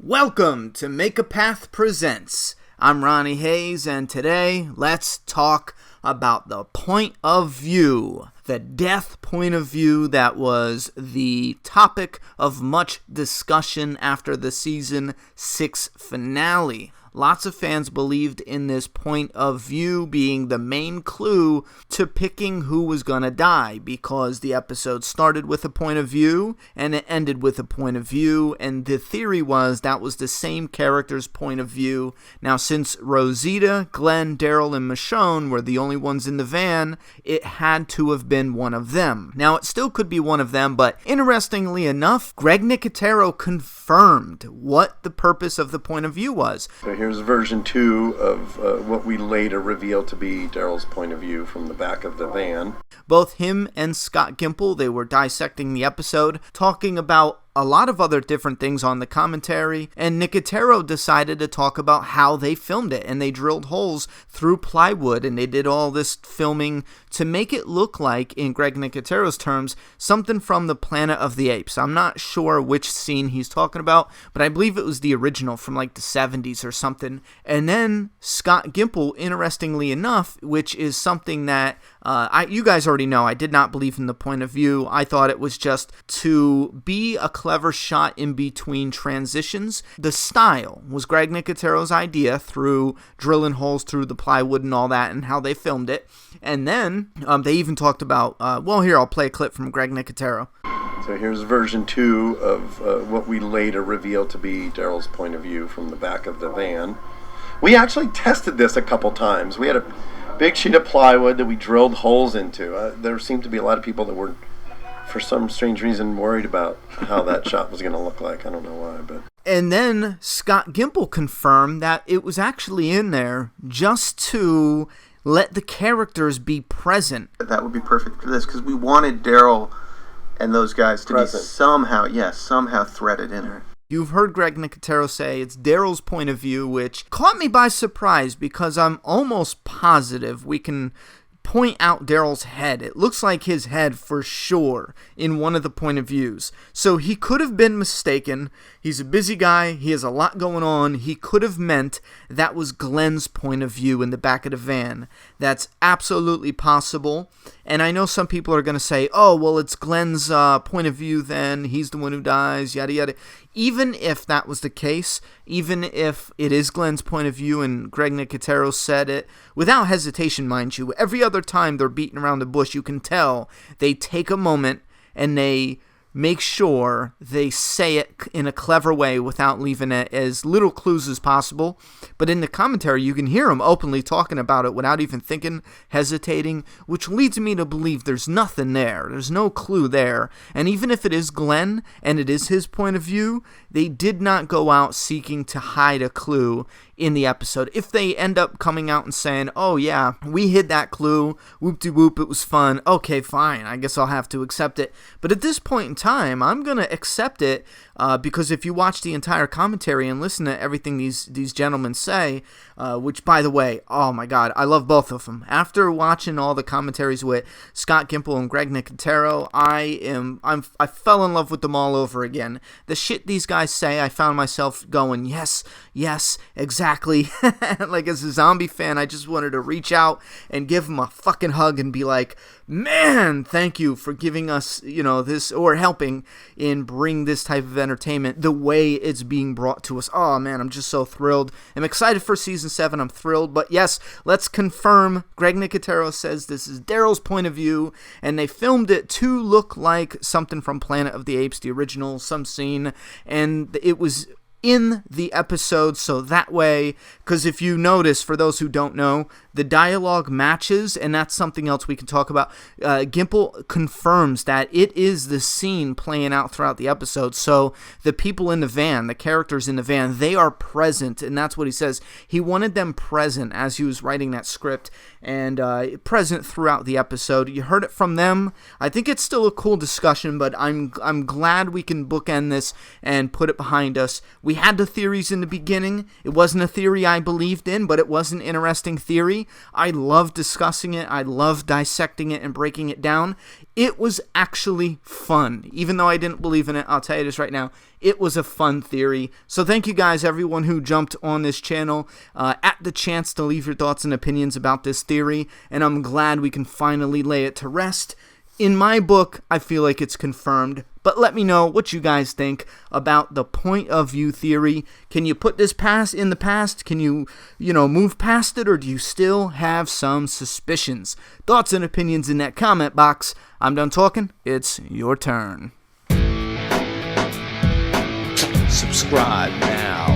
Welcome to Make a Path Presents. I'm Ronnie Hayes, and today let's talk about the point of view. The death point of view that was the topic of much discussion after the season 6 finale. Lots of fans believed in this point of view being the main clue to picking who was gonna die, because the episode started with a point of view and it ended with a point of view, and the theory was that was the same character's point of view. Now, since Rosita, Glenn, Daryl, and Michonne were the only ones in the van, it had to have been one of them. Now, it still could be one of them, but interestingly enough, Greg Nicotero confirmed what the purpose of the point of view was. So here's version 2 of what we later revealed to be Daryl's point of view from the back of the van. Both him and Scott Gimple, they were dissecting the episode, talking about a lot of other different things on the commentary, and Nicotero decided to talk about how they filmed it, and they drilled holes through plywood, and they did all this filming to make it look like, in Greg Nicotero's terms, something from the Planet of the Apes. I'm not sure which scene he's talking about, but I believe it was the original from like the 70s or something. And then Scott Gimple, interestingly enough, which is something that you guys already know, I did not believe in the point of view. I thought it was just to be a clever shot in between transitions. The style was Greg Nicotero's idea through drilling holes through the plywood and all that, and how they filmed it. And then they even talked about, here, I'll play a clip from Greg Nicotero. So here's version 2 of what we later revealed to be Daryl's point of view from the back of the van. We actually tested this a couple times. We had a big sheet of plywood that we drilled holes into. There seemed to be a lot of people that were, for some strange reason, worried about how that shot was going to look like. I don't know why, but... And then Scott Gimple confirmed that it was actually in there just to let the characters be present. That would be perfect for this, because we wanted Daryl and those guys to Present. be somehow threaded in there. You've heard Greg Nicotero say it's Daryl's point of view, which caught me by surprise, because I'm almost positive we can point out Daryl's head. It looks like his head for sure in one of the point of views. So he could have been mistaken. He's a busy guy. He has a lot going on. He could have meant that was Glenn's point of view in the back of the van. That's absolutely possible. And I know some people are going to say, oh, well, it's Glenn's point of view then. He's the one who dies, yada, yada. Even if that was the case, even if it is Glenn's point of view and Greg Nicotero said it, without hesitation, mind you, every other time they're beating around the bush, you can tell they take a moment and they make sure they say it in a clever way without leaving it as little clues as possible. But in the commentary, you can hear them openly talking about it without even thinking, hesitating, which leads me to believe there's nothing there. There's no clue there. And even if it is Glenn and it is his point of view, they did not go out seeking to hide a clue in the episode. If they end up coming out and saying, oh yeah, we hid that clue, whoop-de-whoop, it was fun, okay, fine, I guess I'll have to accept it. But at this point in time, I'm going to accept it because if you watch the entire commentary and listen to everything these gentlemen say, which, by the way, oh my god, I love both of them. After watching all the commentaries with Scott Gimple and Greg Nicotero, I fell in love with them all over again. The shit these guys say, I found myself going, yes, exactly. Like, as a zombie fan, I just wanted to reach out and give them a fucking hug and be like, man, thank you for giving us, this, or helping in bring this type of entertainment the way it's being brought to us. Oh man, I'm just so thrilled. I'm excited for season 7. I'm thrilled. But yes, let's confirm. Greg Nicotero says this is Daryl's point of view, and they filmed it to look like something from Planet of the Apes, the original, some scene, and it was in the episode, so that way, because if you notice, for those who don't know, the dialogue matches, and that's something else we can talk about. Gimple confirms that it is the scene playing out throughout the episode, so the people in the van, the characters in the van, they are present, and that's what he says. He wanted them present as he was writing that script, and present throughout the episode. You heard it from them. I think it's still a cool discussion, but I'm glad we can bookend this and put it behind us. We We had the theories in the beginning. It wasn't a theory I believed in, but it was an interesting theory. I loved discussing it. I loved dissecting it and breaking it down. It was actually fun. Even though I didn't believe in it, I'll tell you this right now, it was a fun theory. So thank you guys, everyone who jumped on this channel at the chance to leave your thoughts and opinions about this theory, and I'm glad we can finally lay it to rest. In my book, I feel like it's confirmed, but let me know what you guys think about the point of view theory. Can you put this past in the past? Can you move past it, or do you still have some suspicions? Thoughts and opinions in that comment box. I'm done talking. It's your turn. Subscribe now.